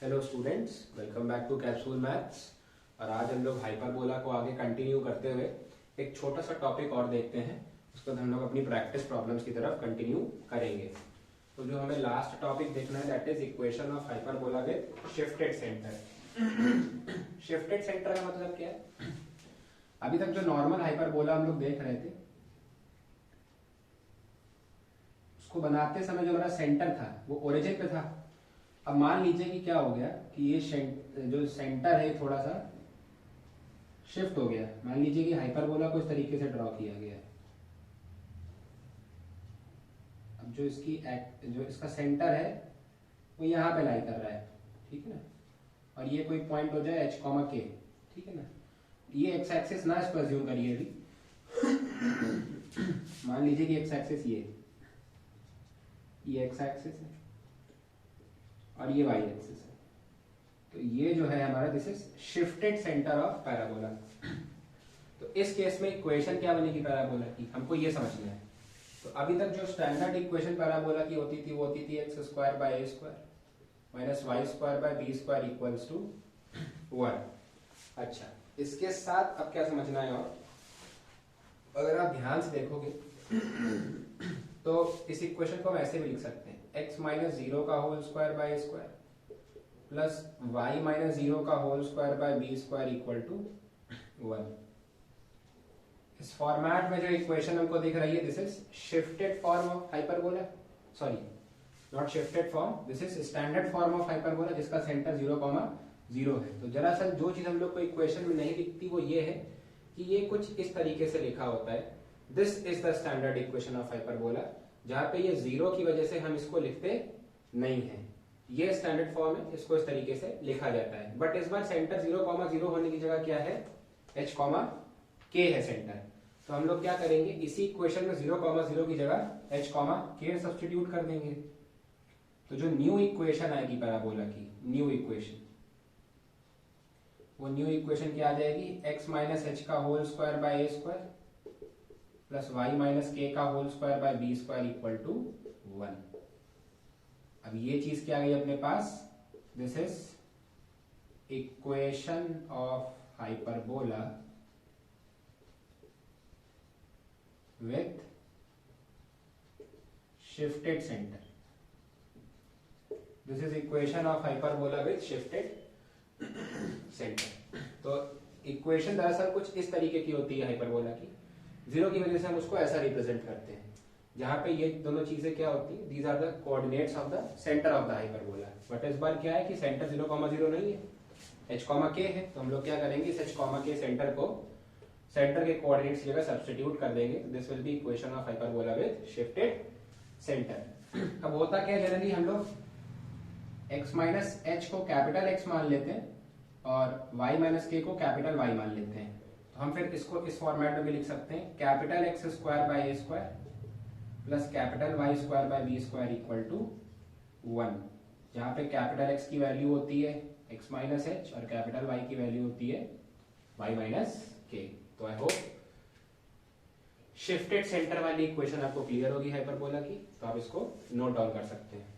Hello students, welcome back to capsule maths. और आज हम लोग हाइपरबोला को आगे कंटिन्यू करते हुए एक छोटा सा टॉपिक और देखते हैं। उसके बाद हम लोग अपनी प्रैक्टिस प्रॉब्लम्स की तरफ कंटिन्यू करेंगे। तो जो हमें लास्ट टॉपिक देखना है that is equation of hyperbola with shifted centre. Shifted centre का मतलब क्या है? अभी तक जो नॉर्मल हाइपरबोला हम लोग देख रहे थे उसको बनाते समय जो हमारा सेंटर था वो ओरिजिन पे था। अब मान लीजिए कि क्या हो गया कि ये जो सेंटर है थोड़ा सा शिफ्ट हो गया। मान लीजिए कि हाइपरबोला को इस तरीके से ड्रॉ किया गया है। अब जो इसका सेंटर है वो यहाँ पे लाई कर रहा है, ठीक है ना। और ये कोई पॉइंट हो जाए h, k, ठीक है ना। ये एक्स एक्सिस ना इसको अज्यूम करिए अभी। मान लीजिए कि एक्स एक्सिस ये एक्स एक्सिस है और ये वाई एक्सिस है। तो ये जो है हमारा this is shifted centre of parabola. तो इस केस में इक्वेशन क्या बनेगी पैराबोला की, हमको ये समझना है। तो अभी तक जो स्टैंडर्ड इक्वेशन पैराबोला की होती थी वो होती थी X square by A square minus Y square by B square equals to 1। अच्छा, इसके साथ अब क्या समझना है, और अगर आप ध्यान से देखोगे तो इस इक्वेशन को हम ऐसे भी लिख सकते हैं x माइनस 0 का whole square by A square plus y minus 0 का whole square by B square equal to 1। इस फॉर्मेट में जो इक्वेशन हमको दिख रही है this is shifted form of hyperbola, sorry not shifted form, this is standard form of hyperbola जिसका centre 0,0 है। तो दरअसल जो चीज हम लोग को इक्वेशन में नहीं दिखती वो ये है कि ये कुछ इस तरीके से लिखा होता है। This is the standard equation of hyperbola, जहां पे ये जीरो की वजह से हम इसको लिखते नहीं है। ये स्टैंडर्ड फॉर्म है, इसको इस तरीके से लिखा जाता है। बट इस बार सेंटर 0,0 होने की जगह क्या है, h, k है सेंटर। तो हम लोग क्या करेंगे, इसी इक्वेशन में 0,0 की जगह h, k सब्स्टिट्यूट कर देंगे। तो जो न्यू इक्वेशन आएगी पैराबोला की, न्यू इक्वेशन, वो न्यू इक्वेशन क्या आ जाएगी, x माइनस h का whole square by A square plus y minus k का whole square by B square equal to 1। अब ये चीज क्या आ गई अपने पास, this is equation of hyperbola with shifted centre. This is equation of hyperbola with shifted centre. तो इक्वेशन दरअसल कुछ इस तरीके की होती है हाइपरबोला की। जीरो की वजह से हम उसको ऐसा रिप्रेजेंट करते हैं, जहां पे ये दोनों चीजें क्या होती है, these are the coordinates of the centre of the hyperbola. But इस बार क्या है कि सेंटर 0,0 नहीं है, h, k है। तो हम लोग क्या करेंगे, इस h, k सेंटर को सेंटर के कोऑर्डिनेट्स की जगह सब्स्टिट्यूट कर देंगे। This will be equation of hyperbola with shifted centre. अब होता क्या है, जनरली हम लोग x माइनस h को कैपिटल X मान लेते हैं और y माइनस k को कैपिटल Y मान लेते हैं। तो हम फिर इसको इस फॉर्मेट में भी लिख सकते हैं, capital X square by A square plus capital Y square by B square equal to 1, जहां पे कैपिटल एक्स की वैल्यू होती है x माइनस एच और कैपिटल वाई की वैल्यू होती है y माइनस के। तो आई होप शिफ्टेड सेंटर वाली इक्वेशन आपको क्लियर होगी हाइपरबोला की। तो आप इसको नोट डाउन कर सकते हैं।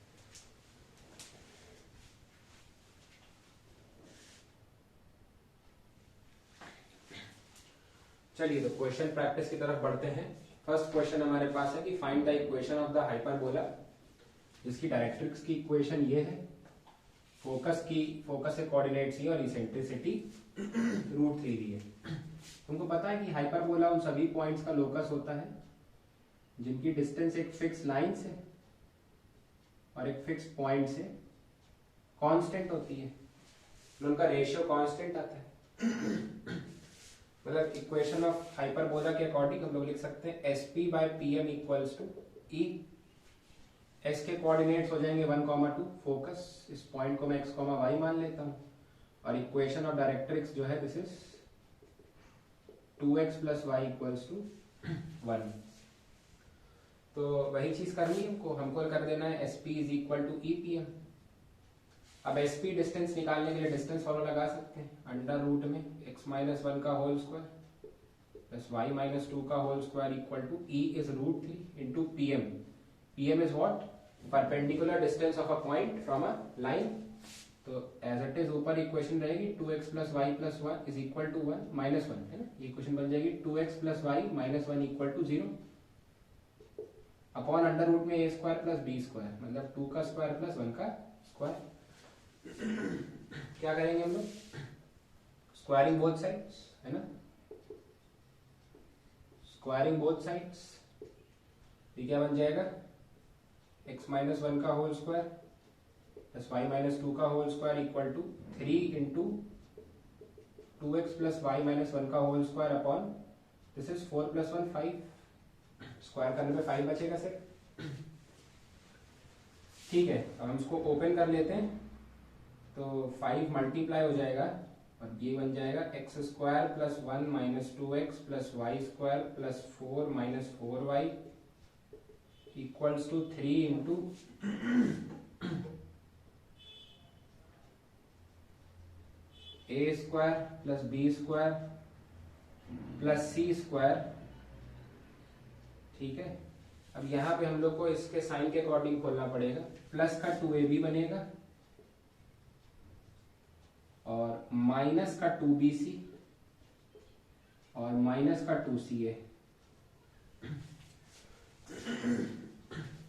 चलिए तो क्वेश्चन प्रैक्टिस की तरफ बढ़ते हैं। फर्स्ट क्वेश्चन हमारे पास है कि find the equation of the hyperbola, जिसकी डायरेक्ट्रिक्स की इक्वेशन ये है, फोकस के कोऑर्डिनेट्स ये और इसेंट्रिसिटी √3 दी है। तुमको पता है कि हाइपरबोला उन सभी पॉइंट्स का लोकस होता है जिनकी डिस्टेंस एक फिक्स लाइन से और एक फिक्स पॉइंट से कांस्टेंट होती है, उनका रेशियो कांस्टेंट आता है। मतलब इक्वेशन ऑफ हाइपरबोला के अकॉर्डिंग हम लोग लिख सकते हैं SP by PM equals to E। S के कोऑर्डिनेट्स हो जाएंगे 1,2, फोकस, इस पॉइंट को मैं x, y मान लेता हूं। और इक्वेशन ऑफ डायरेक्ट्रिक्स जो है this is 2x plus Y equals to 1। तो वही चीज करनी है हमको कर देना है SP is equal to EPM। अब SP डिस्टेंस निकालने के लिए डिस्टेंस फॉर्मूला लगा सकते हैं, अंडर रूट में x माइनस 1 का whole square plus y minus 2 का whole square equal to E is √3 into PM। PM is what, perpendicular distance of a point from a line. तो एज इट इज ऊपर equation रहेगी 2x plus Y plus one is equal to 1 minus 1 है ना, ये equation बन जाएगी 2x plus Y minus 1 equal to 0 upon under root में a square plus b square, मतलब 2 का स्क्वायर प्लस 1 का स्क्वायर। क्या करेंगे हम लोग, स्क्वायरिंग बोथ साइड्स है ना, स्क्वायरिंग बोथ साइड्स, ये क्या बन जाएगा x माइनस 1 का whole square plus y minus 2 का whole square equal to 3 into 2x plus Y minus 1 का whole square upon this is 4 plus 1 5, square करने पे 5 बचेगा सर। ठीक है, अब हम इसको ओपन कर लेते हैं, तो 5 मल्टीप्लाई हो जाएगा और ये बन जाएगा x square plus 1 minus 2x plus y square plus 4 minus 4y equals to 3 into a square plus b square plus c square. ठीक है, अब यहां पे हम लोग को इसके साइन के अकॉर्डिंग खोलना पड़ेगा, प्लस का 2ab बनेगा और माइनस का 2bc और माइनस का 2ca।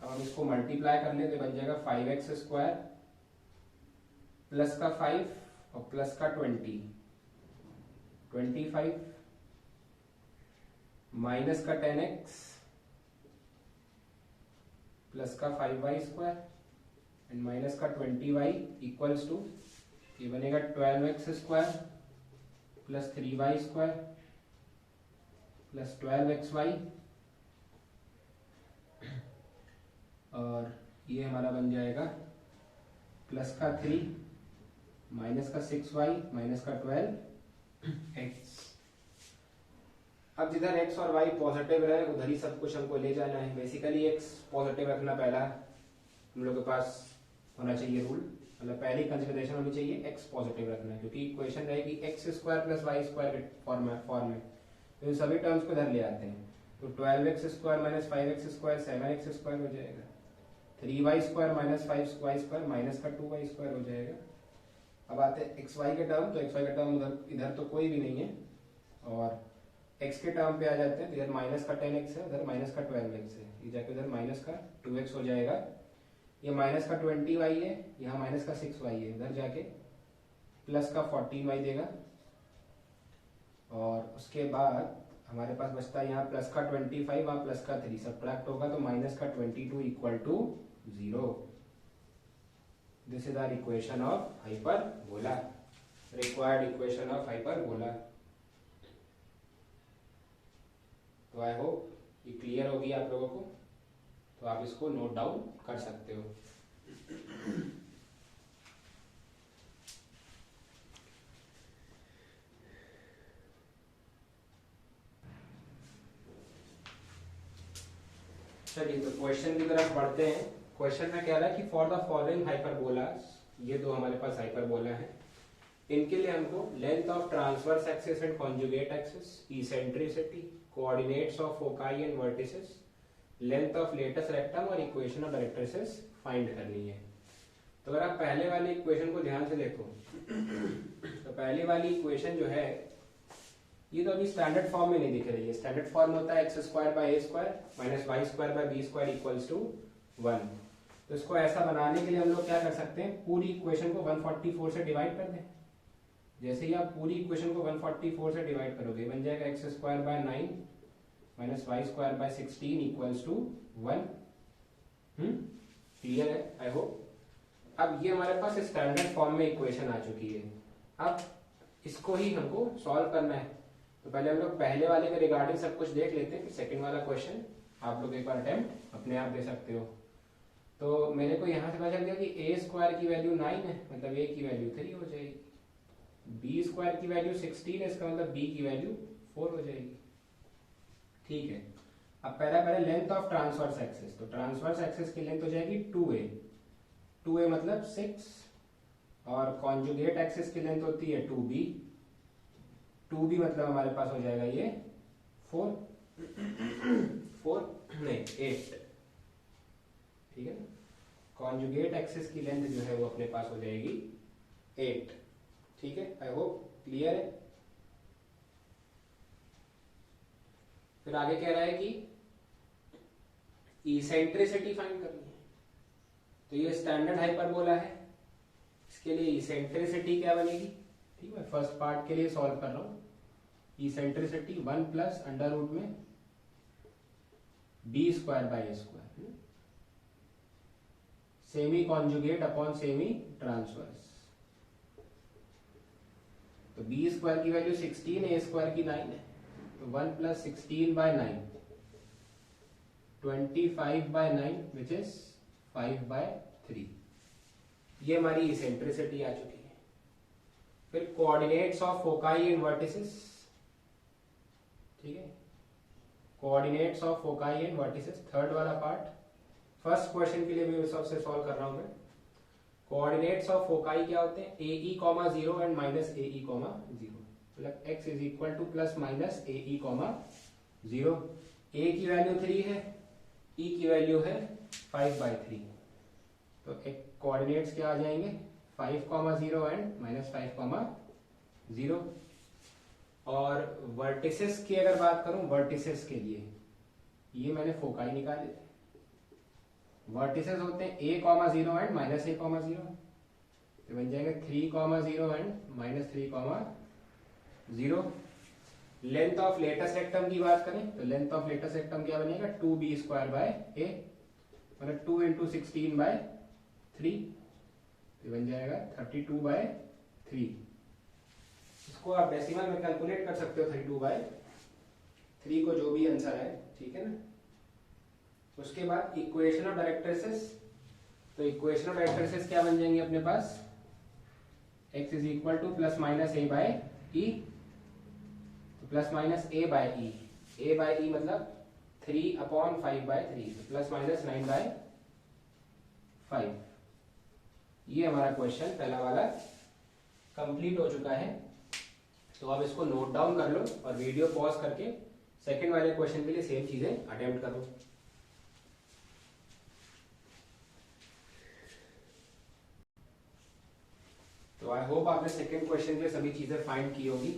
अब हम इसको मल्टीप्लाई कर लेते, बन जाएगा 5x स्क्वायर प्लस का 5 और प्लस का 25 माइनस का 10x प्लस का 5y स्क्वायर एंड माइनस का 20y इक्वल्स टू, ये बनेगा 12x square plus 3y square plus 12xy और ये हमारा बन जाएगा प्लस का 3 माइनस का 6y माइनस का 12x। अब जिधर x और y पॉजिटिव रहे उधर ही सब कुछ हमको ले जाना है। बेसिकली x पॉजिटिव रखना पहला हम लोग के पास होना चाहिए रूल, मतलब पहली कंसिडरेशन होनी चाहिए x पॉजिटिव रखना है, क्योंकि इक्वेशन रहेगी x square plus y square के फॉर्म में, तो इन सभी टर्म्स को इधर ले आते हैं, तो 12x square minus 5x square 7x square हो जाएगा, 3y square minus 5y square minus का 2y स्क्वायर हो जाएगा। अब आते हैं xy के टर्म, तो xy का टर्म इधर तो कोई भी नहीं है और x के टर्म पे आ जाते हैं, तो इधर माइनस का 10x है, उधर माइनस का 12x है, ये जाके उधर माइनस का 2x हो जाएगा, ये माइनस का 20y है, यहाँ माइनस का 6y है, इधर जाके प्लस का 14y देगा और उसके बाद हमारे पास बचता है यहाँ प्लस का 25, वहाँ प्लस का 3 सब्ट्रैक्ट होगा तो माइनस का 22 equal to 0। This is our equation of hyperbola, required equation of hyperbola. तो आई होप ये क्लियर होगी आप लोगों को, तो आप इसको नोट डाउन कर सकते हो। चलिए तो क्वेश्चन की तरफ बढ़ते हैं। क्वेश्चन में कह रहा है कि फॉर द फॉलोइंग हाइपरबोलास, ये दो हमारे पास हाइपरबोला है, इनके लिए हमको length of transverse axis and conjugate axis, eccentricity, coordinates of foci and vertices, length of latus rectum और इक्वेशन ऑफ डायरेक्ट्रिसेस फाइंड करनी है। तो अगर आप पहले वाली इक्वेशन को ध्यान से देखो तो पहली वाली इक्वेशन जो है ये तो अभी स्टैंडर्ड फॉर्म में नहीं दिख रही है। स्टैंडर्ड फॉर्म होता है x square by A square minus Y square by B square equals to 1। तो इसको ऐसा बनाने के लिए हम लोग क्या कर सकते हैं, पूरी इक्वेशन को 144 से डिवाइड कर दें। जैसे ही आप पूरी इक्वेशन को 144 से डिवाइड करोगे बन जाएगा x square by 9 minus Y square by 16 equals to 1। Clear है आई होप। अब ये हमारे पास स्टैंडर्ड फॉर्म में इक्वेशन आ चुकी है। अब इसको ही हमको सॉल्व करना है। तो पहले हम लोग पहले वाले के रिगार्डिंग सब कुछ देख लेते हैं, फिर सेकंड वाला क्वेश्चन आप लोग एक बार अटेम्प्ट अपने आप दे सकते हो। तो मेरे को यहाँ से पता चल गया कि ए स्क्वायर की वैल्यू 9 है, मतलब ए की वैल्यू 3 हो जाएगी, बी स्क्वायर की वैल्यू 16 है, इसका मतलब बी की वैल्यू 4 हो जाएगी। ठीक है, अब पहले लेंथ ऑफ ट्रांसवर्स एक्सिस, तो ट्रांसवर्स एक्सिस की लेंथ हो जाएगी 2a मतलब 6 और कॉन्जुगेट एक्सिस की लेंथ होती है 2b मतलब हमारे पास हो जाएगा ये 4 नहीं 8। ठीक है, कॉन्जुगेट एक्सिस की लेंथ जो है वो अपने पास हो जाएगी 8। ठीक है, आई होप क्लियर है। फिर आगे कह रहा है कि इसेंट्रिसिटी फाइंड करनी है। तो ये स्टैंडर्ड हाइपरबोला है, इसके लिए इसेंट्रिसिटी क्या बनेगी? ठीक है, फर्स्ट पार्ट के लिए सॉल्व कर रहा हूं। इसेंट्रिसिटी 1 प्लस अंडर रूट में b square by a square, semi conjugate upon semi transverse. तो बी स्क्वायर की वैल्यू 16, ए स्क्वायर की 9 है, तो 1 plus 16 by 9, 25 by 9 which is 5 by 3। ये हमारी इसेंट्रिसिटी आ चुकी है। फिर coordinates of foci and vertices. ठीक है, coordinates of foci and vertices, third वाला पार्ट। फर्स्ट क्वेश्चन के लिए भी उस सबसे सॉल्व कर रहा हूं मैं। कोऑर्डिनेट्स ऑफ फोकाई क्या होते हैं? AE, 0 एंड माइनस AE, 0, मतलब x is equal to plus minus AE, 0। A की वैल्यू 3 है, E की वैल्यू है 5/3। तो एक कोऑर्डिनेट्स क्या आ जाएंगे? 5, 0 एंड माइनस 5, 0। और वर्टिसेस की अगर बात करूं, वर्टिसेस के लिए ये मैंने फोकाई निकाले थे। वर्टिसेस होते हैं A, 0 एंड माइनस A, 0, तो बन जाएंगे 3, 0 and minus 3, 0। Length of latus rectum की बात करें तो लेंथ ऑफ लेटेस्ट रेक्टम क्या बनेगा? 2b स्क्वायर बाय a, मतलब 2 इंटू 16/3, तो बन जाएगा 32/3। इसको आप डेसिमल में कैलकुलेट कर सकते हो, 32/3 को, जो भी आंसर है। ठीक है ना। उसके बाद इक्वेशन ऑफ डायरेक्ट्रिसेस। तो इक्वेशन ऑफ डायरेक्ट्रिसेस क्या बन जाएंगे अपने पास? x is equal to plus minus a by e, plus minus a by e, a by e मतलब 3/5/3, तो प्लस माइनस 9/5। ये हमारा क्वेश्चन पहला वाला कंप्लीट हो चुका है। तो आप इसको नोट डाउन कर लो और वीडियो पॉज करके सेकंड वाले क्वेश्चन के लिए सेम चीजें अटेम्प्ट करो। तो आई होप आपने सेकंड क्वेश्चन के लिए सभी चीजें फाइंड की होगी।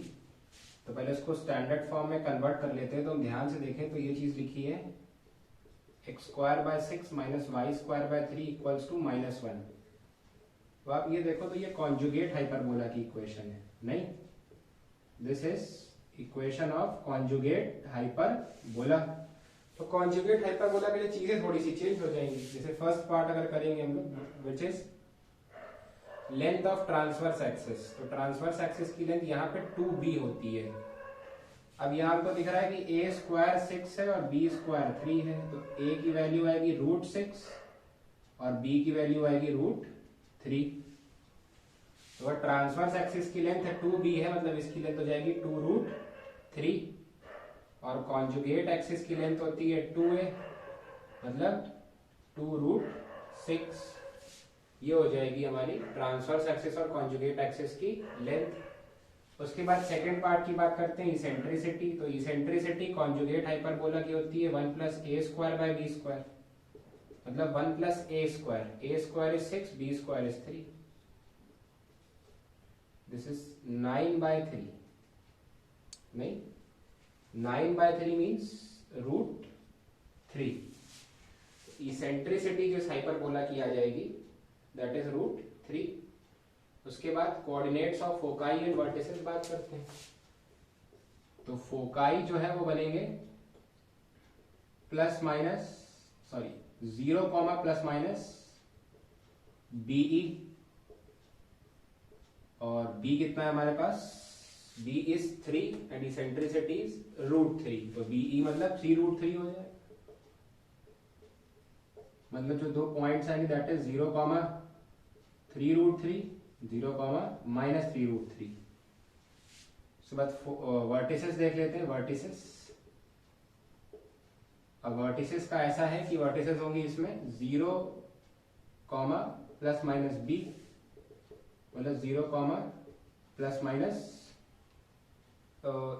तो पहले इसको स्टैंडर्ड फॉर्म में कन्वर्ट कर लेते हैं। तो हम ध्यान से देखें तो ये चीज लिखी है x² / 6 minus y² / 3 equals to -1। तो आप ये देखो तो ये कॉन्जुगेट हाइपरबोला की इक्वेशन है, नहीं, this is equation of conjugate hyperbola. तो कॉन्जुगेट हाइपरबोला के लिए चीजें थोड़ी सी चेंज हो जाएंगी। जैसे फर्स्ट पार्ट अगर करेंगे हम लोग, which is length of transverse axis. तो ट्रांसवर्स एक्सिस की लेंथ यहाँ पे 2b होती है। अब यहाँ हमको दिख रहा है कि a² 6 है और b² 3 है, तो a की वैल्यू आएगी √6 और b की वैल्यू आएगी √3। तो ट्रांसवर्स एक्सिस की लेंथ है 2b है, मतलब इसकी लेंथ हो जाएगी 2√3। और कॉन्जुगेट एक्सिस की लेंथ होती है 2a, मतलब 2√6। ये हो जाएगी हमारी ट्रांसवर्स एक्सिस और कॉन्जुगेट एक्सिस की लेंथ। उसके बाद सेकंड पार्ट की बात करते हैं, इसेंट्रिसिटी। तो इसेंट्रिसिटी कॉन्जुगेट हाइपरबोला की होती है 1 + a² / b², मतलब 1 + a²। a² is 6, b² is 3, this is 9/3, नहीं, 9/3 मीन्स √3। इसेंट्रिसिटी जो हाइपरबोला की आ जाएगी दैट इज √3। उसके बाद coordinates of foci and vertices बात करते हैं। तो फोकाई जो है वो बनेंगे 0, ± BE, और B कितना है हमारे पास? B is 3 and eccentricity is √3, तो BE मतलब 3√3 हो जाए। मतलब जो दो पॉइंट्स आएंगे दैट इज 0, 3√3, 0, -3√3। उसके बाद वर्टिसेस देख लेते हैं। वर्टिसेस, अब वर्टिसेस का ऐसा है कि वर्टिसेस होंगी इसमें 0, ±b, मतलब 0, ±,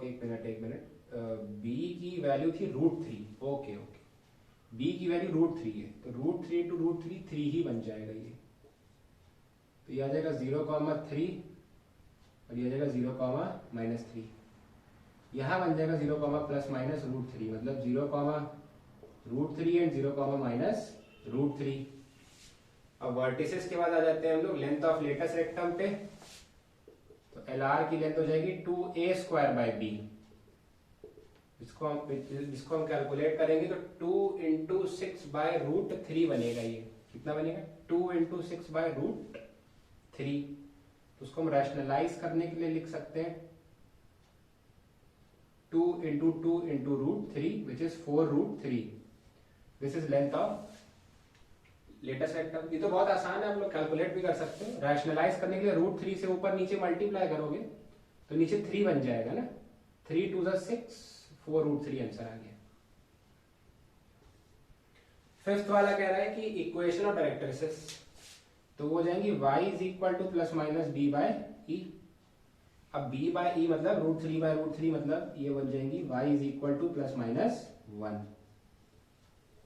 एक मिनट, b की वैल्यू थी √3, ओके, b की वैल्यू √3 है, तो √3 × √3 3 ही बन जाएगा ये। तो तो ये आ जाएगा 0,3 और ये आ जाएगा 0,-3। यहाँ बन जाएगा 0,± मतलब 0,√3 एंड 0,-√3। अब वर्टिसेस के बाद आ जाते हैं हम लोग लेंथ ऑफ लेटस रेक्टम पे। तो LR की लेंथ हो जाएगी 2a² b। इसको हम कैलकुलेट करेंगे तो 2 × 6/√3 बनेगा। ये कितना बनेगा? 2 × 6/√3। तो उसको हम रैशनलाइज करने के लिए लिख सकते हैं 2 × 2 × √3 which is 4√3। This is length of latus rectum. ये तो बहुत आसान है, आप लोग कैलकुलेट भी कर सकते हो। रैशनलाइज करने के लिए √3 से ऊपर नीचे मल्टीप्लाई करोगे तो नीचे 3 बन जाएगा ना। 3 × 2 = 6, 4√3 आंसर आ गया। फिफ्थ वाला कह रहा है कि इक्वेशन ऑफ डायरेक्ट्रिसेस, तो वो जाएंगी y = ±b/e। अब b/e मतलब √3/√3 मतलब ये बन जाएंगी y = ±1।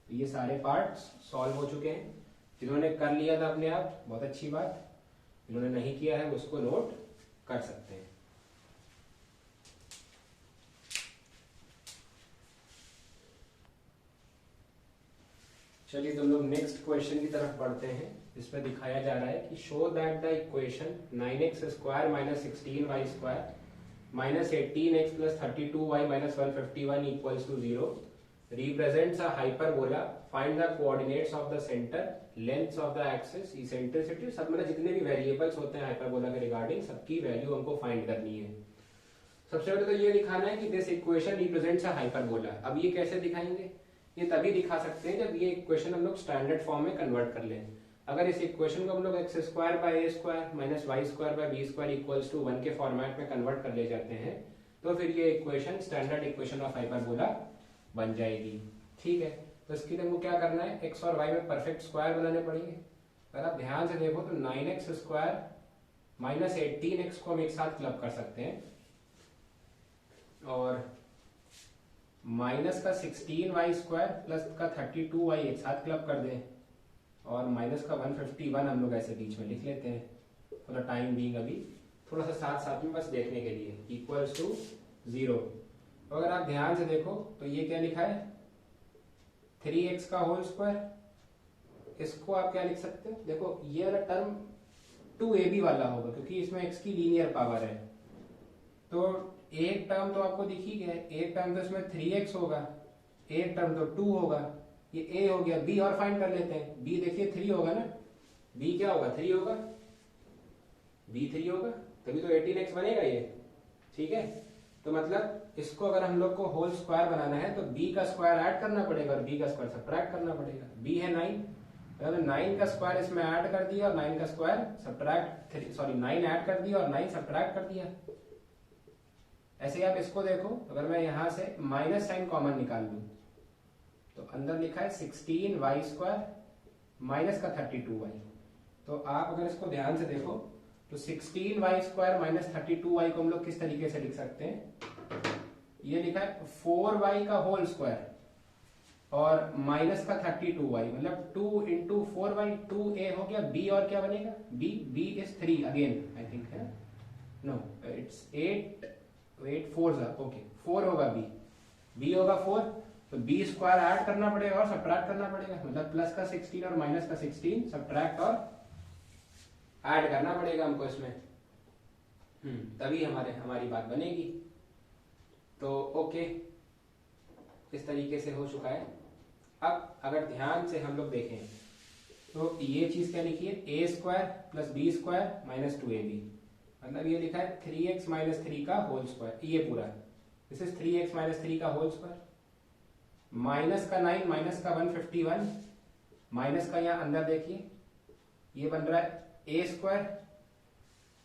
ये सारे पार्ट्स सॉल्व हो चुके हैं। जिन्होंने कर लिया था अपने आप, बहुत अच्छी बात। जिन्होंने नहीं किया है उसको नोट कर सकते हैं। चलिए तो हम लोग नेक्स्ट क्वेश्चन की तरफ बढ़ते हैं। इसमें दिखाया जा रहा है कि show that the equation 9x² - 16y² - 18x + 32y - 151 = 0 represents a hyperbola. Find the coordinates of the center, lengths of the axis, eccentricity, सब मतलब जितने भी वेरिएबल्स होते हैं हाइपरबोला के रिगार्डिंग सबकी वैल्यू हमको फाइंड करनी है। सबसे पहले तो ये दिखाना है कि this equation represents a hyperbola. अब ये कैसे दिखाएंगे? ये तभी दिखा सकते हैं जब ये इक्वेशन हम लोग स्टैंडर्ड फॉर्म में कन्वर्ट कर लें। अगर इस इक्वेशन को हम लोग x² / a² - y² / b² = 1 के फॉर्मेट में कन्वर्ट कर ले जाते हैं तो फिर ये equation standard equation of hyperbola बन जाएगी। ठीक है, तो इसके लिए हमको क्या करना है? x और y में परफेक्ट स्क्वायर बनाने पड़ेंगे। अगर आप ध्यान से देखो तो 9x² - 18x को हम एक साथ क्लब कर सकते हैं और माइनस का 16y² प्लस का 32y एक साथ क्लब कर दें और माइनस का 151 हम लोग ऐसे बीच में लिख लेते हैं फॉर द टाइम बीइंग, अभी थोड़ा सा साथ साथ में बस देखने के लिए, = 0। तो अगर आप ध्यान से देखो तो ये क्या लिखा है? 3x²। इसको आप क्या लिख सकते हो? देखो ये वाला टर्म 2ab वाला होगा क्योंकि इसमें x की लीनियर पावर है। तो एक टर्म तो आपको दिख ही गया है, एक टर्म तो इसमें 3x होगा, एक टर्म तो 2 होगा। ये a हो गया। b और फाइंड कर लेते हैं। b देखिए 3 होगा ना, b क्या होगा? 3 होगा, b 3 होगा, तभी तो 18x बनेगा ये। ठीक है, तो मतलब इसको अगर हम लोग को होल स्क्वायर बनाना है तो b का स्क्वायर ऐड करना पड़ेगा और b का स्क्वायर सब्ट्रैक्ट करना पड़ेगा। b है 9, अगर 9 का स्क्वायर इसमें ऐड कर दिया और 9 का स्क्वायर सब्ट्रैक्ट 9 ऐड कर दिया और 9 सब्ट्रैक्ट कर दिया। ऐसे ही आप इसको देखो, अगर मैं यहां से माइनस साइन कॉमन निकाल लूं तो अंदर लिखा है 16y² माइनस का 32y। तो आप अगर इसको ध्यान से देखो तो 16y² माइनस 32y को हम लोग किस तरीके से लिख सकते हैं? ये लिखा है 4y का होल स्क्वायर और माइनस का 32y मतलब 2 × 4y, 2a हो गया। b और क्या बनेगा? b is 3 again I think है, नो इट्स 8 4 ओके 4 होगा b होगा 4, तो b स्क्वायर ऐड करना पड़ेगा और सब्ट्रैक्ट करना पड़ेगा, मतलब प्लस का 16 और माइनस का 16 सब्ट्रैक्ट और ऐड करना पड़ेगा हमको इसमें। तभी हमारी बात बनेगी। तो ओके, इस तरीके से हो चुका है। अब अगर ध्यान से हम लोग देखें तो ये चीज क्या लिखी है? a² + b² - 2ab, मतलब ये लिखा है 3x - 3 का होल स्क्वायर। ये पूरा दिस इज 3x - 3 का होल स्क्वायर माइनस का 9 माइनस का 151 माइनस का यहाँ अंदर देखिए ये बन रहा है a²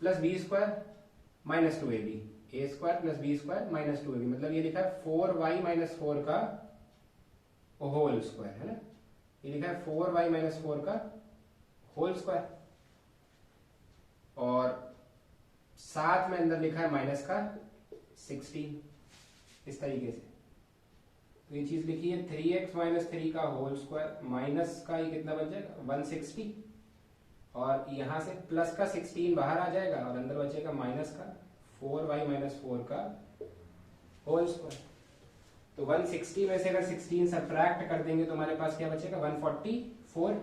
+ b² - 2ab, a² + b² - 2ab, मतलब ये लिखा है 4y - 4 का होल स्क्वायर है ना। ये लिखा है 4y - 4 का होल स्क्वायर और साथ में अंदर लिखा है माइनस का 16, इस तरीके से। तो ये चीज लिखी है 3x - 3 का होल स्क्वायर माइनस का ये कितना बन जाएगा? 160 और यहाँ से प्लस का 16 बाहर आ जाएगा और अंदर बचेगा माइनस का 4y माइनस 4 का होल स्क्वायर। तो 160 में से अगर 16 सब्ट्रैक्ट कर देंगे तो हमारे पास क्या बचेगा 144।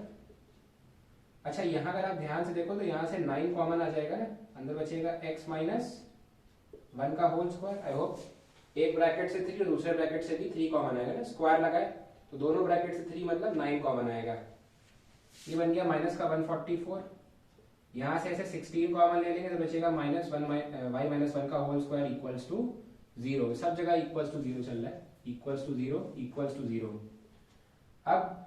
अच्छा यहाँ अगर आप ध्यान से देखो तो यहाँ से 9 कॉमन आ जाएगा ना, अंदर बचेगा x माइनस 1 का होल स्क्वायर। आई होप एक ब्रैकेट से 3 और दूसरे ब्रैकेट से भी 3 कॉमन आएगा ना, स्क्वायर लगाए तो दोनों ब्रैकेट से 3 मतलब 9 कॉमन आएगा। ये बन गया माइनस का 144। यहाँ से ऐसे 16 कॉमन ले लेंगे तो बचेगा माइनस 1 y माइनस 1 का होल स्क्वायर इक्वल्स टू 0। सब जगह इक्वल्स टू 0 चल रहा है, इक्वल्स टू 0 इक्वल्स टू 0। अब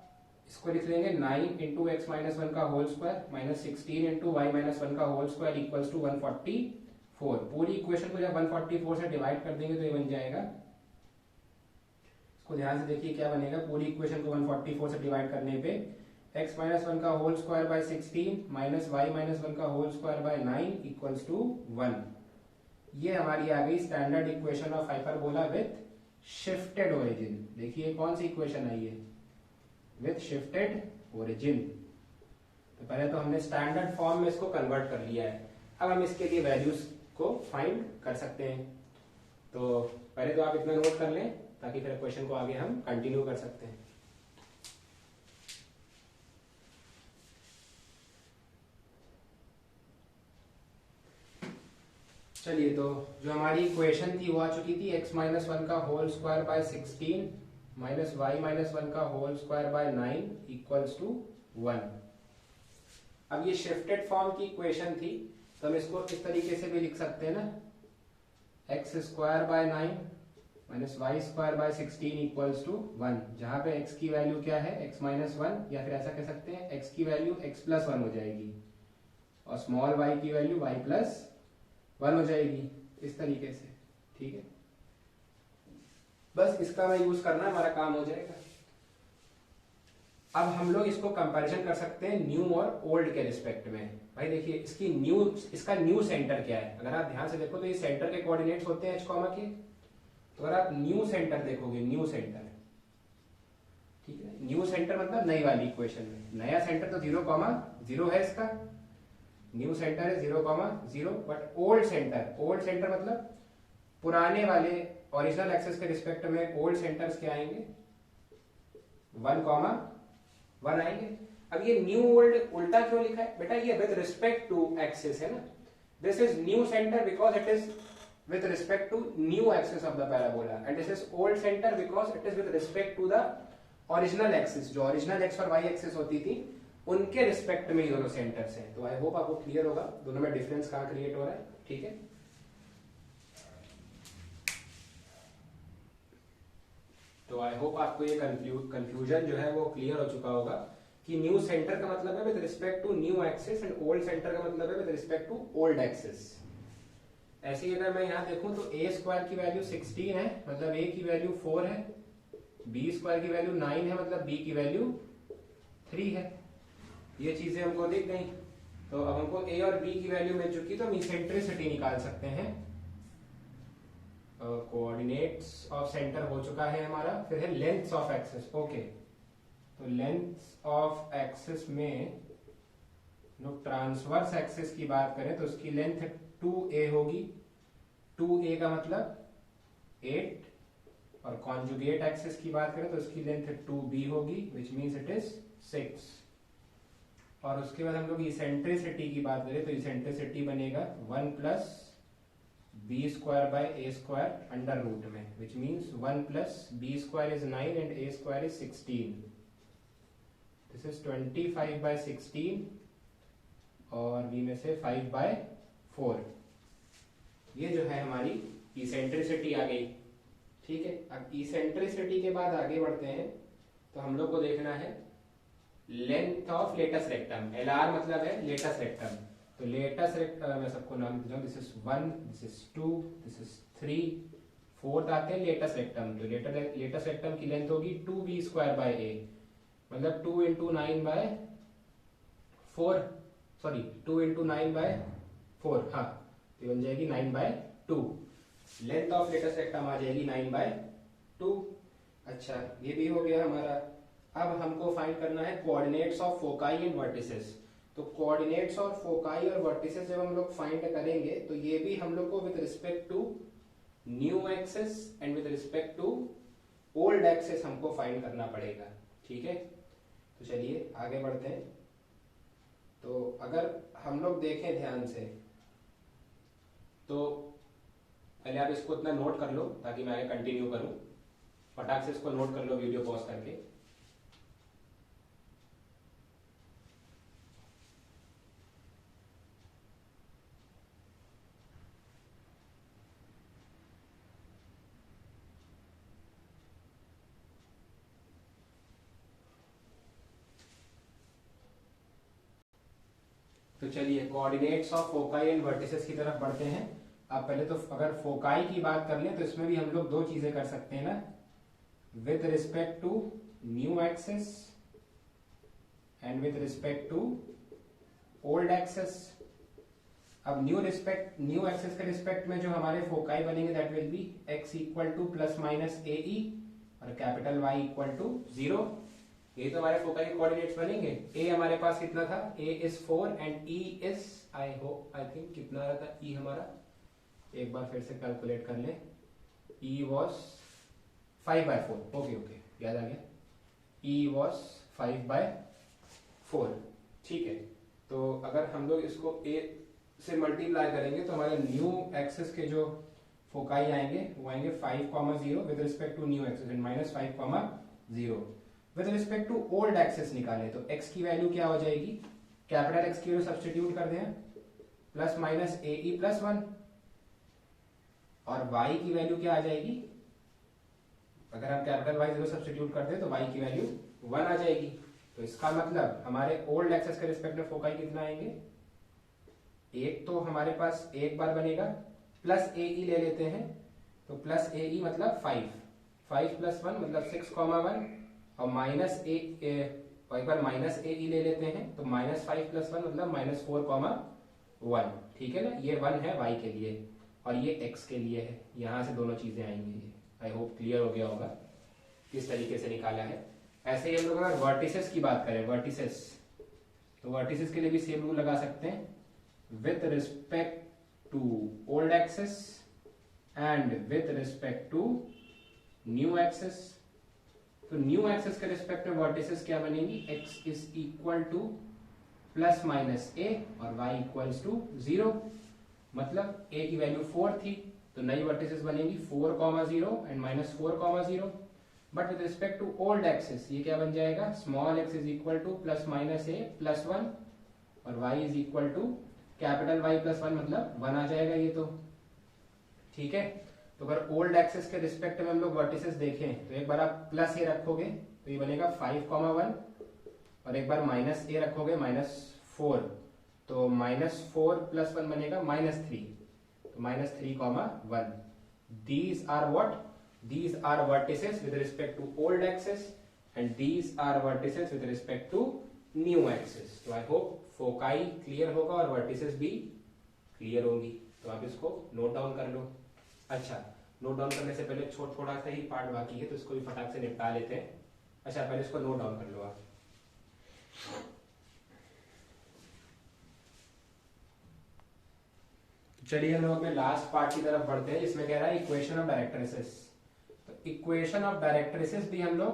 इसको लिख लेंगे 9 इंटू एक्स माइनस 1 का whole square minus 16 into y minus 1 का होल स्क्वायर इक्वल्स टू 144। पूरी इक्वेशन को जब 144 से डिवाइड कर देंगे तो ये बन जाएगा, इसको ध्यान से देखिए क्या बनेगा। पूरी इक्वेशन को 144 से डिवाइड करने पे x माइनस 1 का whole square by 16 minus y minus 1 का whole square by 9 equals to 1। ये हमारी आ गई standard equation of hyperbola with shifted origin. देखिए कौन सी इक्वेशन आई है, विथ शिफ्टेड ओरिजिन। तो पहले तो हमने स्टैंडर्ड फॉर्म में इसको कन्वर्ट कर लिया है, अब हम इसके लिए वैल्यूज को फाइंड कर सकते हैं। तो पहले तो आप इतना नोट कर लें ताकि फिर क्वेश्चन को आगे हम कंटिन्यू कर सकते हैं। चलिए, तो जो हमारी इक्वेशन थी वो आ चुकी थी x माइनस 1 का whole square by 16 minus y minus 1 का whole square by 9 equals to 1। अब ये शिफ्टेड फॉर्म की इक्वेशन थी तो हम इसको इस तरीके से भी लिख सकते हैं ना, x square by 9 minus Y square by 16 equals to 1, जहां पे x की वैल्यू क्या है x माइनस 1, या फिर ऐसा कह सकते हैं x की वैल्यू x प्लस 1 हो जाएगी और स्मॉल y की वैल्यू y प्लस 1 हो जाएगी, इस तरीके से। ठीक है, बस इसका मैं यूज करना हमारा काम हो जाएगा। अब हम लोग इसको कंपैरिजन कर सकते हैं न्यू और ओल्ड के रिस्पेक्ट में। भाई देखिए इसका न्यू सेंटर क्या है। अगर आप ध्यान से देखो तो ये सेंटर के कोऑर्डिनेट्स होते हैं h कॉमा के। तो अगर आप न्यू सेंटर देखोगे, न्यू सेंटर, ठीक है, न्यू सेंटर मतलब नई वाली इक्वेशन में नया सेंटर तो 0,0 है इसका, न्यू सेंटर है 0,0। बट ओल्ड सेंटर मतलब पुराने वाले ओरिजिनल एक्सिस के रिस्पेक्ट में ओल्ड सेंटर्स क्या आएंगे 1,1 आएंगे। अब ये न्यू ओल्ड उल्टा क्यों लिखा है बेटा, ये विद रिस्पेक्ट टू एक्सिस है ना। This is new centre because it is with respect to new axis of the parabola, and this is old center because it is with respect to the original axis। जो original x और y axis होती थी उनके respect में ये दोनों centres हैं। तो आई होप आपको क्लियर होगा दोनों में डिफरेंस कहाँ क्रिएट हो रहा है। ठीक है, तो आई होप आपको ये कंफ्यूजन जो है वो क्लियर हो चुका होगा कि न्यू सेंटर का मतलब है with respect to new axis and old centre का मतलब है with respect to old axis. ऐसे ही अगर मैं यहाँ देखूं तो a स्क्वायर की वैल्यू 16 है मतलब a की वैल्यू 4 है, b स्क्वायर की वैल्यू 9 है मतलब b की वैल्यू 3 है। ये चीजें हमको दिख गई। तो अब हमको a और b की वैल्यू मिल चुकी तो हम इसेंट्रिसिटी निकाल सकते हैं। कोऑर्डिनेट्स ऑफ सेंटर हो चुका है हमारा, फिर है लेंथ ऑफ एक्सिस। ओके, तो लेंथ ऑफ एक्सिस में लोग ट्रांसवर्स एक्सिस की बात करें तो उसकी लेंथ 2a होगी। 2a का मतलब 8, और कॉन्जुगेट एक्सिस की बात करें तो उसकी लेंथ 2b होगी विच मीन्स इट इज 6। और उसके बाद हम लोग इसेंट्रिसिटी की बात करें तो इसेंट्रिसिटी बनेगा 1 plus b square by a square under root में, which means 1 plus b square is 9 and a square is 16। This is 25 by 16 और b में से 5 बाय 4। ये जो है हमारी इसेंट्रिसिटी आ गई। ठीक है, अब इसेंट्रिसिटी के बाद आगे बढ़ते हैं तो हम लोग को देखना है length of latus rectum. LR मतलब है लेटस रेक्टम। तो लेटस रेक्टम मैं सबको नाम देता हूँ, this is 1, this is 2, this is 3, 4 आते हैं लेटस रेक्टम। तो लेटस रेक्टम की लेंथ होगी 2b स्क्वायर बाय a मतलब 2 into 9 by 4, sorry 2 into 9 by 4, हाँ तो बन जाएगी 9 by 2। Length of latus rectum आ जाएगी 9 बाय 2। अच्छा, ये भी हो गया हमारा। अब हमको फाइंड करना है coordinates of foci and vertices. तो कोऑर्डिनेट्स और फोकाई और वर्टिसेस जब हम लोग फाइंड करेंगे तो ये भी हम लोग को with respect to new axis and with respect to old axis हमको फाइंड करना पड़ेगा। ठीक है, तो चलिए आगे बढ़ते हैं। तो अगर हम लोग देखें ध्यान से तो पहले आप इसको इतना नोट कर लो ताकि मैं आगे कंटिन्यू करूं। फटाक से इसको नोट कर लो वीडियो पॉज करके। तो चलिए coordinates of foci and vertices की तरफ बढ़ते हैं। आप पहले तो अगर फोकाई की बात कर लें तो इसमें भी हम लोग दो चीजें कर सकते हैं ना, with respect to new axis and with respect to old axis. अब न्यू एक्सिस के रिस्पेक्ट में जो हमारे फोकाई बनेंगे that will be x equal to plus minus a e और कैपिटल Y इक्वल टू 0। ये तो हमारे फोकाई के कोऑर्डिनेट्स बनेंगे। a हमारे पास कितना था, a is 4 and e is I think कितना आ रहा था e हमारा, एक बार फिर से कैलकुलेट कर ले, e वॉज 5/4। ओके याद आ गया, e वॉज 5/4। ठीक है, तो अगर हम लोग इसको a से मल्टीप्लाई करेंगे तो हमारे न्यू एक्सिस के जो फोकाई आएंगे वो आएंगे 5,0 with respect to new axis and -5,0 with respect to old axis निकाले तो x की वैल्यू क्या हो जाएगी, कैपिटल X की वैल्यू सब्स्टिट्यूट कर दें plus minus a e plus 1 और y की वैल्यू क्या आ जाएगी, अगर हम कैपिटल Y 0 सब्स्टिट्यूट कर दें तो y की वैल्यू 1 आ जाएगी। तो इसका मतलब हमारे ओल्ड एक्सिस के रिस्पेक्ट में फोकाई कितना आएंगे, एक तो हमारे पास एक बार बनेगा प्लस ए ई ले लेते हैं तो प्लस ए ई मतलब 5 प्लस 1 मतलब 6,1 और माइनस एक बार माइनस ए ई ले लेते हैं तो -5 प्लस 1 मतलब -4,1। ठीक है ना, ये 1 है y के लिए और ये x के लिए है, यहां से दोनों चीजें आएंगी। ये आई होप क्लियर हो गया होगा किस तरीके से निकाला है। ऐसे ही हम लोग अगर वर्टिसेस की बात करें, वर्टिसेस तो वर्टिसेस के लिए भी सेम रूल लगा सकते हैं, with respect to old axis and with respect to new axis। तो न्यू एक्सिस के रिस्पेक्ट में वर्टिसेस क्या बनेंगी, x is equal to plus minus a और y इक्वल्स टू 0। मतलब a की वैल्यू 4 थी तो नई वर्टिसेस बनेंगी 4,0 and -4,0। But with respect to old axis ये क्या बन जाएगा, small x is equal to plus minus a plus 1 और y is equal to capital Y plus 1 मतलब 1 आ जाएगा ये तो। ठीक है, तो अगर ओल्ड एक्सिस के रिस्पेक्ट में हम लोग वर्टिसेस देखें तो एक बार आप प्लस ए रखोगे तो ये बनेगा 5,1 और एक बार माइनस ए रखोगे -4 तो -4 प्लस 1 बनेगा -3 तो -3,1। These are what, these are vertices with respect to old axis and these are vertices with respect to new axis. तो आई होप फोकाई क्लियर होगा और वर्टिसेस भी क्लियर होंगी। तो आप इसको नोट डाउन कर लो। अच्छा, नोट डाउन करने से पहले थोड़ा सा ही पार्ट बाकी है तो इसको भी फटाक से निपटा लेते हैं। अच्छा, पहले इसको नोट डाउन कर लो आप। चलिए हम लोग अपने लास्ट पार्ट की तरफ बढ़ते हैं जिसमें कह रहा है इक्वेशन ऑफ डायरेक्ट्रिसेस। तो इक्वेशन ऑफ डायरेक्ट्रिसेस भी हम लोग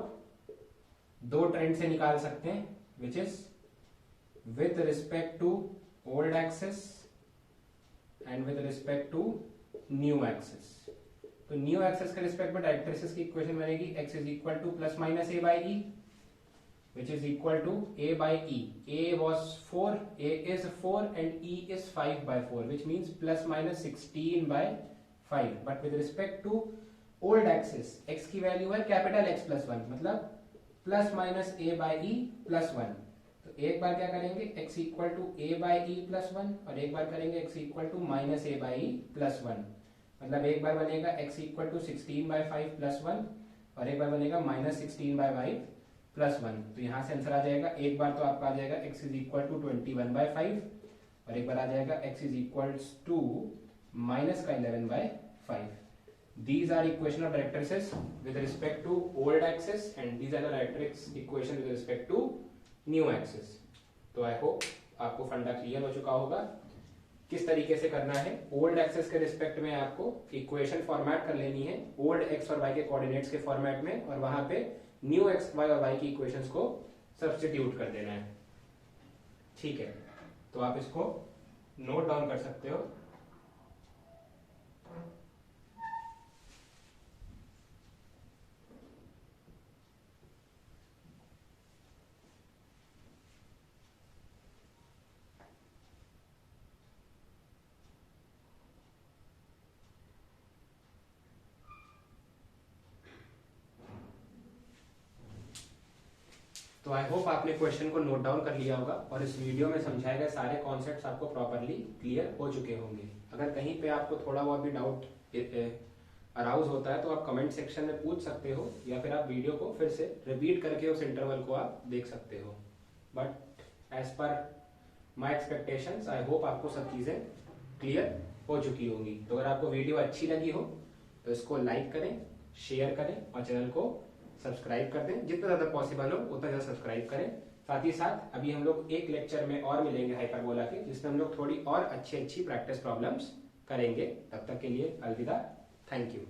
दो ट्रेंड से निकाल सकते हैं, which is with respect to old axis and with respect to new axis। तो न्यू एक्सिस के रिस्पेक्ट में डायरेक्ट्रिसेस की इक्वेशन बनेगी x is equal to plus minus a by e which is equal to a by e। a was 4, a is 4 and e is 5/4 which means plus minus 16/5। But with respect to old axis x की value है capital X plus 1 मतलब plus minus a by e plus 1। एक बार क्या करेंगे x equal to a by e plus 1 और एक बार करेंगे x equal to minus a by e plus 1। मतलब एक बार बनेगा x इक्वल टू 16/5 प्लस 1 और एक बार बनेगा -16/5 प्लस 1। तो यहाँ से आंसर आ जाएगा, एक बार तो आपका आ जाएगा x इज इक्वल टू 21/5 और एक बार आ जाएगा x is equal to -11/5। These are equation of directrices with respect to old axis and these are the directrix equation with respect to new axis. तो आई होप आपको फंडा clear हो चुका होगा किस तरीके से करना है। ओल्ड एक्सेस के रिस्पेक्ट में आपको इक्वेशन फॉर्मेट कर लेनी है ओल्ड एक्स और वाई के कोऑर्डिनेट्स के फॉर्मेट में, और वहां पे न्यू एक्स वाई और वाई की इक्वेशंस को सब्स्टिट्यूट कर देना है। ठीक है, तो आप इसको नोट डाउन कर सकते हो। तो आई होप आपने क्वेश्चन को नोट डाउन कर लिया होगा और इस वीडियो में समझाए गए सारे कॉन्सेप्ट्स आपको प्रॉपरली क्लियर हो चुके होंगे। अगर कहीं पे आपको थोड़ा बहुत भी डाउट अराउज होता है तो आप कमेंट सेक्शन में पूछ सकते हो, या फिर आप वीडियो को फिर से रिपीट करके उस इंटरवल को आप देख सकते हो। But as per my expectations I hope आपको सब चीज़ें क्लियर हो चुकी होंगी। तो अगर आपको वीडियो अच्छी लगी हो तो इसको लाइक करें, शेयर करें और चैनल को सब्सक्राइब कर दें। जितना ज़्यादा पॉसिबल हो उतना ज़्यादा सब्सक्राइब करें। साथ ही साथ अभी हम लोग एक लेक्चर में और मिलेंगे हाइपरबोला के, जिसमें हम लोग थोड़ी और अच्छी प्रैक्टिस प्रॉब्लम्स करेंगे। तब तक के लिए अलविदा, थैंक यू।